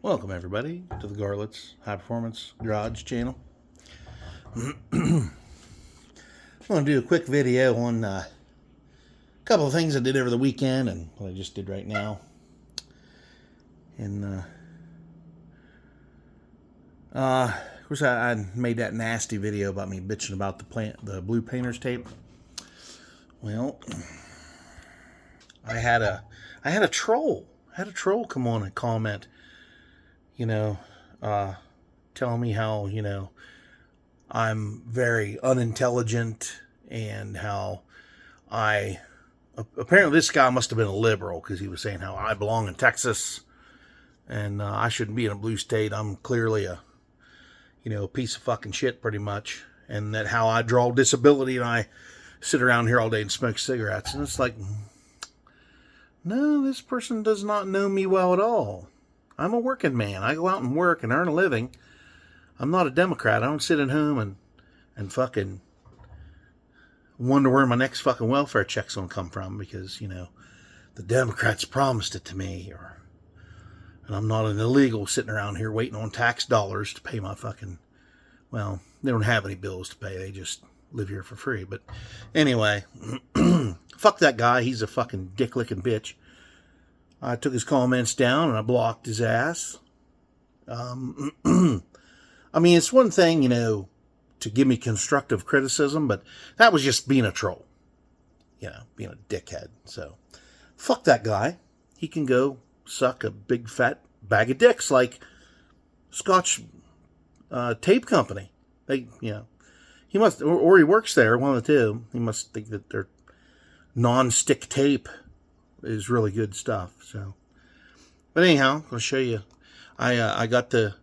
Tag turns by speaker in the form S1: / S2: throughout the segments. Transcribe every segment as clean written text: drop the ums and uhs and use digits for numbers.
S1: Welcome everybody to the Garlet's High Performance Garage channel. I'm going to do a quick video on a couple of things I did over the weekend and what I just did right now. And of course I made that nasty video about me bitching about the blue painter's tape. Well, I had a troll come on and comment, telling me how, I'm very unintelligent and how apparently this guy must have been a liberal because he was saying how I belong in Texas and I shouldn't be in a blue state. I'm clearly a piece of fucking shit pretty much. And that how I draw disability and I sit around here all day and smoke cigarettes. And it's like, no, this person does not know me well at all. I'm a working man. I go out and work and earn a living. I'm not a Democrat. I don't sit at home and fucking wonder where my next fucking welfare check's gonna come from because, the Democrats promised it to me, and I'm not an illegal sitting around here waiting on tax dollars to pay my fucking, well, they don't have any bills to pay. They just live here for free. But anyway, fuck that guy. He's a fucking dick-licking bitch. I took his comments down and I blocked his ass. I mean, it's one thing, to give me constructive criticism, but that was just being a troll. Being a dickhead. So, fuck that guy. He can go suck a big fat bag of dicks like Scotch Tape Company. He must, or he works there, one of the two. He must think that their non-stick tape is really good stuff. So, but anyhow, I'll show you. I got the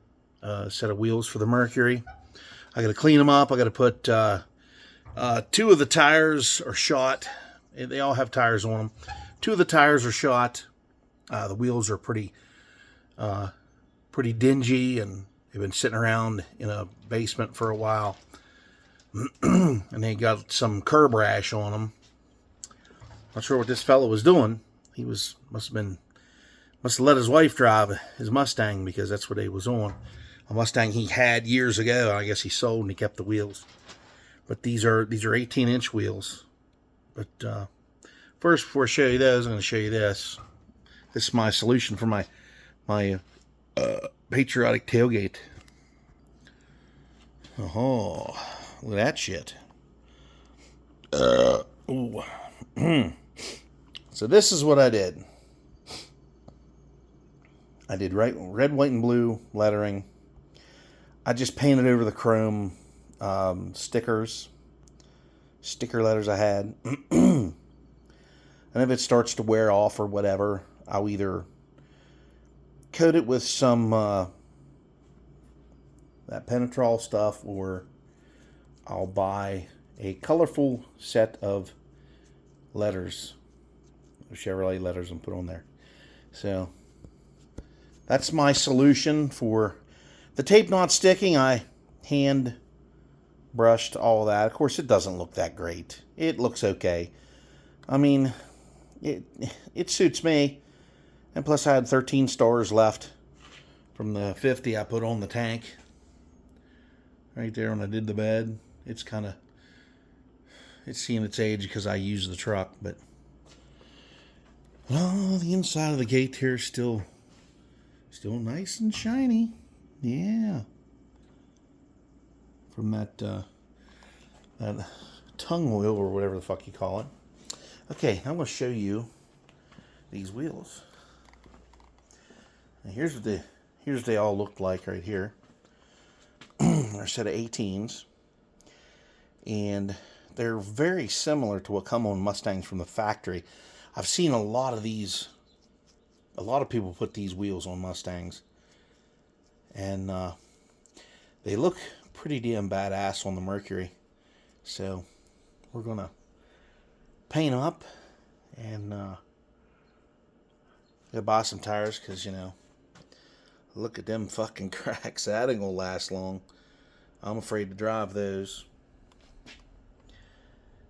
S1: set of wheels for the Mercury. I got to clean them up. I got to put two of the tires are shot. They all have tires on them. Two of the tires are shot. The wheels are pretty dingy, and they've been sitting around in a basement for a while. And they got some curb rash on them. Not sure what this fellow was doing. He must have let his wife drive his Mustang because that's what he was on. A Mustang he had years ago. I guess he sold and he kept the wheels. But these are 18-inch wheels. But first, before I show you those, I'm going to show you this. This is my solution for my Patriotic Tailgate. Oh, look at that shit. Ooh. So this is what I did. I did red, white, and blue lettering. I just painted over the chrome sticker letters I had. And if it starts to wear off or whatever, I'll either coat it with some that Penetrol stuff, or I'll buy a colorful set of letters, Chevrolet letters, and put on there. So that's my solution for the tape not sticking. I hand brushed all that. Of course, it doesn't look that great. It looks okay. I mean, it suits me. And plus, I had 13 stars left from the 50 I put on the tank. Right there when I did the bed. It's seeing its age because I use the truck, but the inside of the gate here is still nice and shiny. Yeah. From that tongue wheel or whatever the fuck you call it. Okay, I'm going to show you these wheels. Now here's what they all looked like right here. They're a set of 18s. And they're very similar to what come on Mustangs from the factory. I've seen a lot of people put these wheels on Mustangs. And they look pretty damn badass on the Mercury. So we're going to paint them up and go buy some tires because, look at them fucking cracks. That ain't going to last long. I'm afraid to drive those.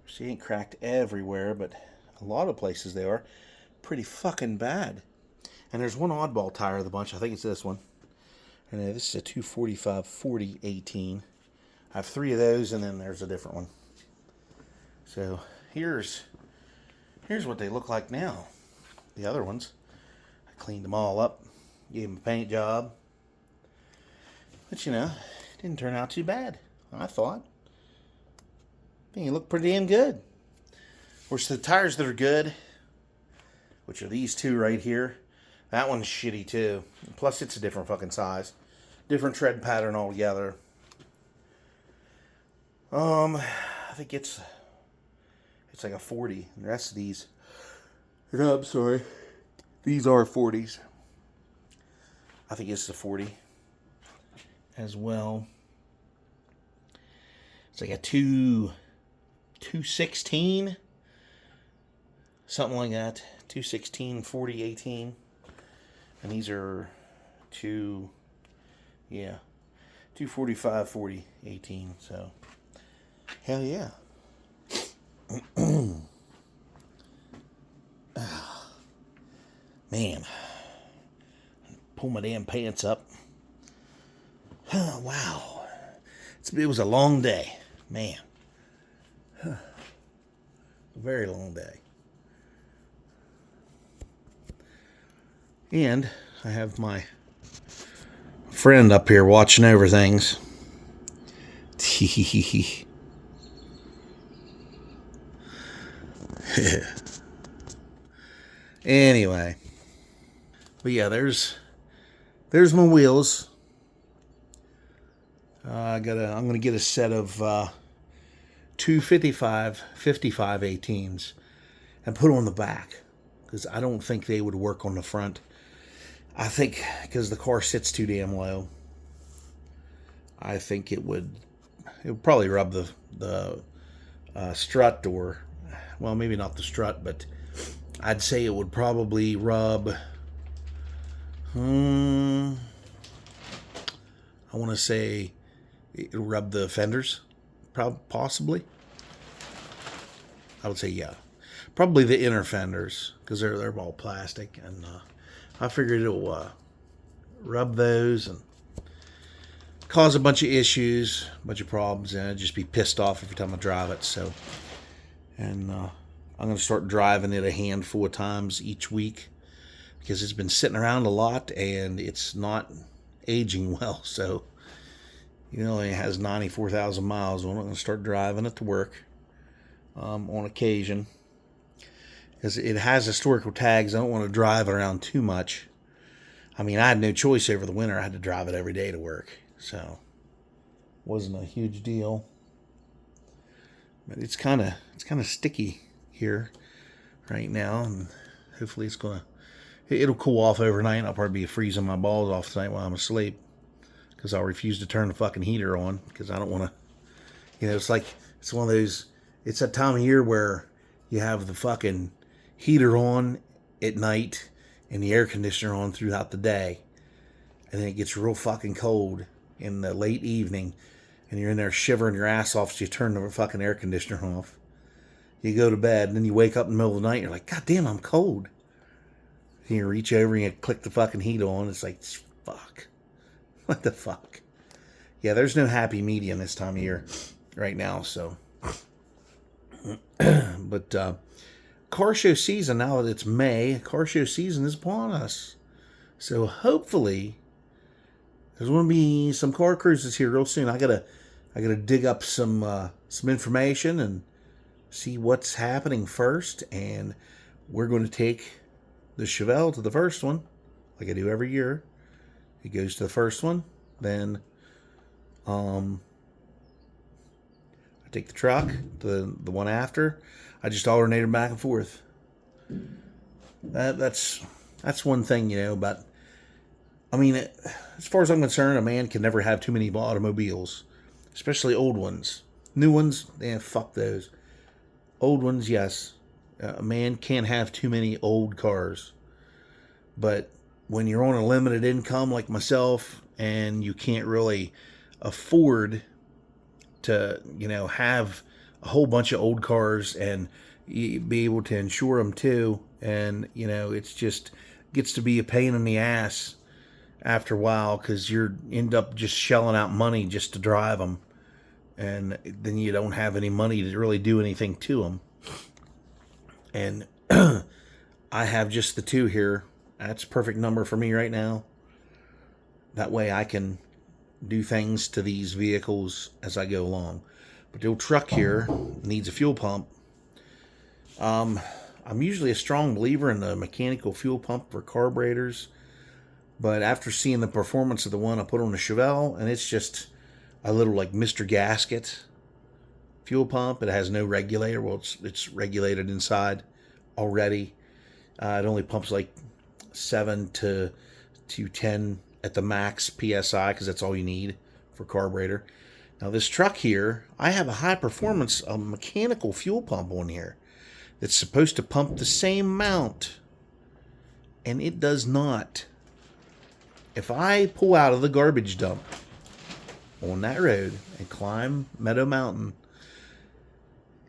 S1: She ain't cracked everywhere, but a lot of places they are pretty fucking bad. And there's one oddball tire of the bunch. I think it's this one. And this is a 245 40 18. I have 3 of those, and then there's a different one. So here's what they look like now. The other ones, I cleaned them all up, gave them a paint job. But you know, it didn't turn out too bad, I thought. I think it looked pretty damn good. Of course, the tires that are good, which are these 2 right here, that one's shitty too. Plus, it's a different fucking size. Different tread pattern altogether. I think it's like a 40. And the rest of these, no, I'm sorry, these are 40s. I think it's a 40 as well. It's like a 216, something like that. 216 40 18. And these are 245 40 18. So hell yeah. Man, pull my damn pants up. Oh, wow, it was a long day, man. A very long day. And I have my friend up here watching over things. Anyway, but yeah, there's my wheels. I'm gonna get a set of 255 55 18s and put on the back, because I don't think they would work on the front. I think because the car sits too damn low, I think it would probably rub the strut, or, well, maybe not the strut, but I'd say it would probably rub, I want to say it'll rub the fenders, possibly. I would say, yeah, probably the inner fenders, because they're all plastic, and I figured it'll rub those and cause a bunch of issues, a bunch of problems, and I'd just be pissed off every time I drive it. So, and I'm going to start driving it a handful of times each week, because it's been sitting around a lot and it's not aging well. So, it only has 94,000 miles. I'm going to start driving it to work on occasion, because it has historical tags. I don't want to drive it around too much. I mean, I had no choice over the winter. I had to drive it every day to work, so it wasn't a huge deal. But it's kind of sticky here right now, and hopefully it'll cool off overnight. I'll probably be freezing my balls off tonight while I'm asleep, because I'll refuse to turn the fucking heater on, because I don't want to. It's like, it's one of those. It's that time of year where you have the fucking heater on at night and the air conditioner on throughout the day, and then it gets real fucking cold in the late evening, and you're in there shivering your ass off, so you turn the fucking air conditioner off. You go to bed, and then you wake up in the middle of the night, and you're like, God damn, I'm cold. And you reach over and you click the fucking heat on. It's like, fuck. What the fuck? Yeah, there's no happy medium this time of year right now, so. But car show season, now that it's May, car show season is upon us. So hopefully there's going to be some car cruises here real soon. I gotta dig up some information and see what's happening first, and we're going to take the Chevelle to the first one, like I do every year. It goes to the first one, then I take the truck to the one after. I just alternate them back and forth. That's one thing, but I mean, as far as I'm concerned, a man can never have too many automobiles, especially old ones. New ones, fuck those. Old ones, yes. A man can't have too many old cars. But when you're on a limited income like myself, and you can't really afford to, have a whole bunch of old cars and be able to insure them too, and it's just gets to be a pain in the ass after a while because you end up just shelling out money just to drive them, and then you don't have any money to really do anything to them. And I have just the two here. That's a perfect number for me right now. That way I can do things to these vehicles as I go along. But the old truck here needs a fuel pump. I'm usually a strong believer in the mechanical fuel pump for carburetors, but after seeing the performance of the one I put on the Chevelle, and it's just a little like Mr. Gasket fuel pump. It has no regulator. Well, it's regulated inside already. It only pumps like 7 to 10 at the max PSI because that's all you need for carburetor. Now this truck here, I have a high performance mechanical fuel pump on here that's supposed to pump the same amount, and it does not. If I pull out of the garbage dump on that road and climb Meadow Mountain,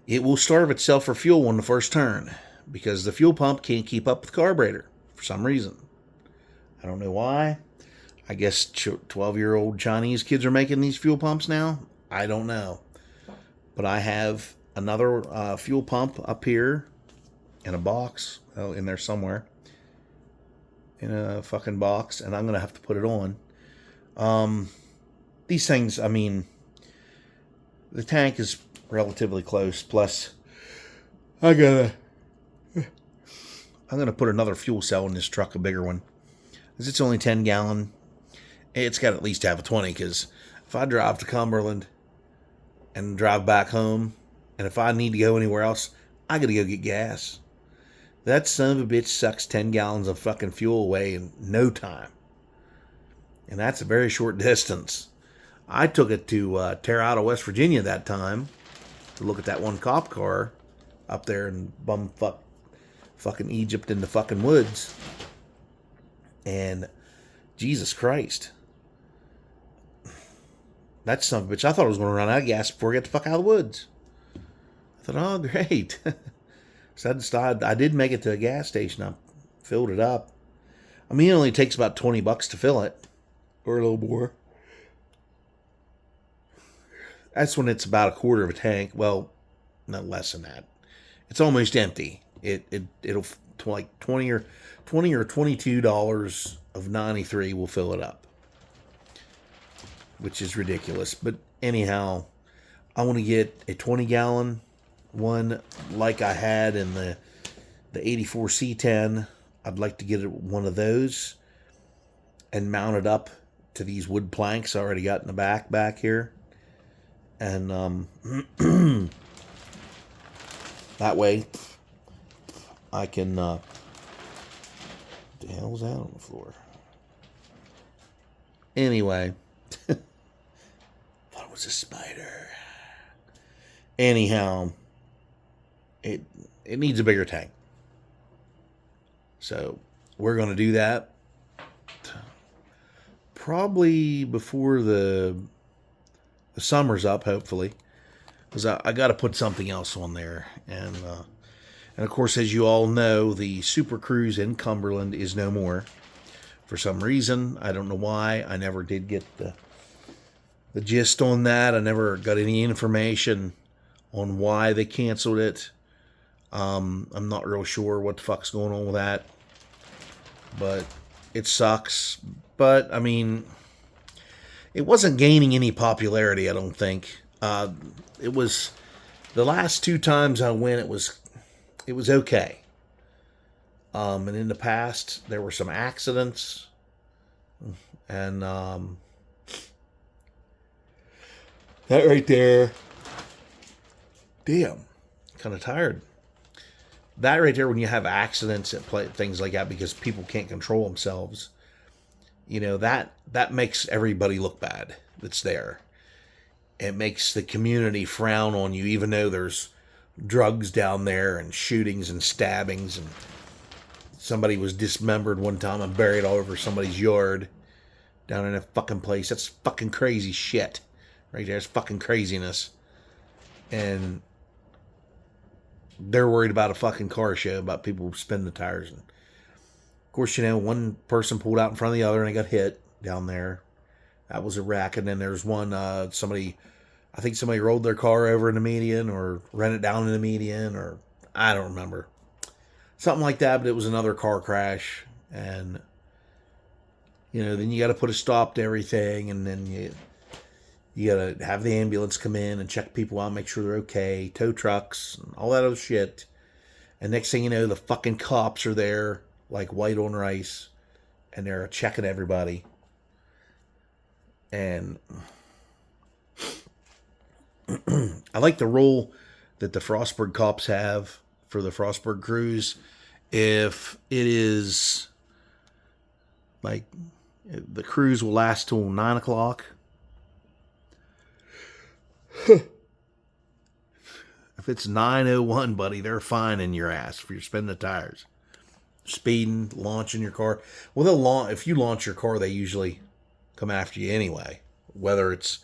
S1: it will starve itself for fuel on the first turn because the fuel pump can't keep up with the carburetor for some reason. I don't know why. I guess 12-year-old Chinese kids are making these fuel pumps now. I don't know. But I have another fuel pump up here in a box. Oh, in there somewhere. In a fucking box. And I'm going to have to put it on. These things, I mean, the tank is relatively close. Plus, I'm going to put another fuel cell in this truck, a bigger one. Because it's only 10 gallon. It's got to at least have a 20, because if I drive to Cumberland and drive back home, and if I need to go anywhere else, I got to go get gas. That son of a bitch sucks 10 gallons of fucking fuel away in no time. And that's a very short distance. I took it to Terrata, West Virginia that time to look at that one cop car up there in fucking Egypt in the fucking woods. And Jesus Christ. That son of a bitch, I thought I was going to run out of gas before I get the fuck out of the woods. I thought, oh, great. So I decided, I did make it to a gas station. I filled it up. I mean, it only takes about $20 to fill it. Or a little more. That's when it's about a quarter of a tank. Well, not less than that. It's almost empty. It'll like $20 or $22 of 93 will fill it up, which is ridiculous. But anyhow, I want to get a 20-gallon one like I had in the 84 C10. I'd like to get one of those and mount it up to these wood planks I already got in the back here. And that way I can what the hell was that on the floor? Anyway, thought it was a spider. Anyhow, it needs a bigger tank. So we're going to do that probably before the summer's up, hopefully, because I got to put something else on there. And of course, as you all know, the Super Cruise in Cumberland is no more. For some reason, I don't know why. I never did get the gist on that. I never got any information on why they canceled it. I'm not real sure what the fuck's going on with that. But it sucks. But, I mean, it wasn't gaining any popularity, I don't think. It was, the last 2 times I went, it was okay. And in the past, there were some accidents. And that right there, damn, kind of tired. That right there, when you have accidents and things like that because people can't control themselves, you know, that makes everybody look bad that's there. It makes the community frown on you, even though there's drugs down there and shootings and stabbings. And somebody was dismembered one time and buried all over somebody's yard down in a fucking place. That's fucking crazy shit. Right there, it's fucking craziness. And they're worried about a fucking car show, about people spinning the tires. And Of course, one person pulled out in front of the other and they got hit down there. That was a wreck. And then there's one, I think somebody rolled their car over in the median or ran it down in the median, or I don't remember. Something like that, but it was another car crash. And, then you got to put a stop to everything. And then you got to have the ambulance come in and check people out, make sure they're okay, tow trucks, and all that other shit. And next thing you know, the fucking cops are there like white on rice, and they're checking everybody. And I like the rule that the Frostburg cops have for the Frostburg cruise. If it is like the cruise will last till 9 o'clock. If it's 9:01, buddy, they're fining your ass for your spinning the tires, speeding, launching your car. Well, if you launch your car, they usually come after you anyway, whether it's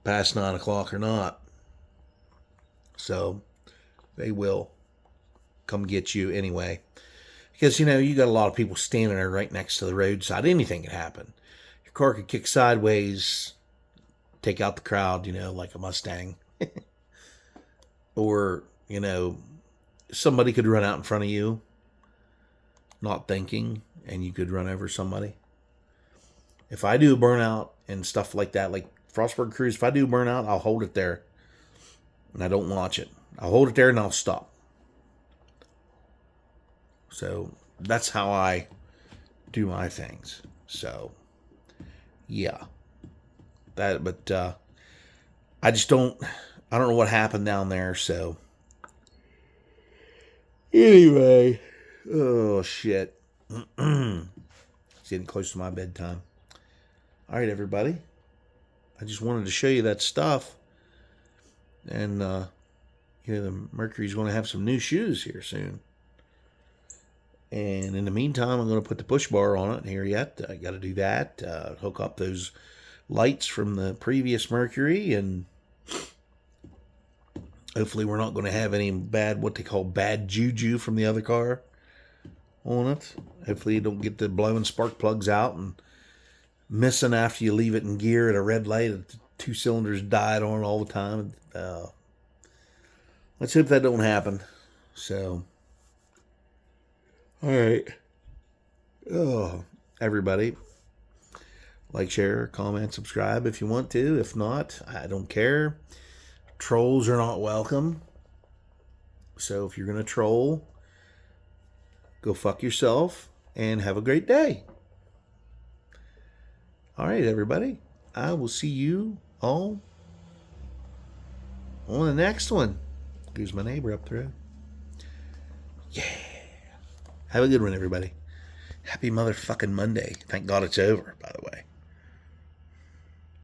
S1: past 9 o'clock or not. So they will come get you anyway. Because, you got a lot of people standing there right next to the roadside. Anything can happen. Your car could kick sideways, take out the crowd, like a Mustang. Or, somebody could run out in front of you, not thinking, and you could run over somebody. If I do a burnout and stuff like that, like Frostburg Cruise, if I do a burnout, I'll hold it there. And I don't launch it. I'll hold it there and I'll stop. So that's how I do my things. So, yeah. But I don't know what happened down there, so. Anyway. Oh, shit. It's getting close to my bedtime. All right, everybody. I just wanted to show you that stuff. And, the Mercury's going to have some new shoes here soon. And in the meantime, I'm going to put the push bar on it here yet. I got to do that. Hook up those lights from the previous Mercury, and hopefully we're not going to have any what they call bad juju from the other car on it. Hopefully you don't get the blowing spark plugs out and missing after you leave it in gear at a red light. The 2 cylinders died on all the time. Let's hope that don't happen. So, all right. Oh, everybody, like, share, comment, subscribe if you want to. If not, I don't care. Trolls are not welcome. So if you're going to troll, go fuck yourself and have a great day. All right, everybody. I will see you all on the next one. Here's my neighbor up the road. Yeah. Have a good one, everybody. Happy motherfucking Monday. Thank God it's over, by the way.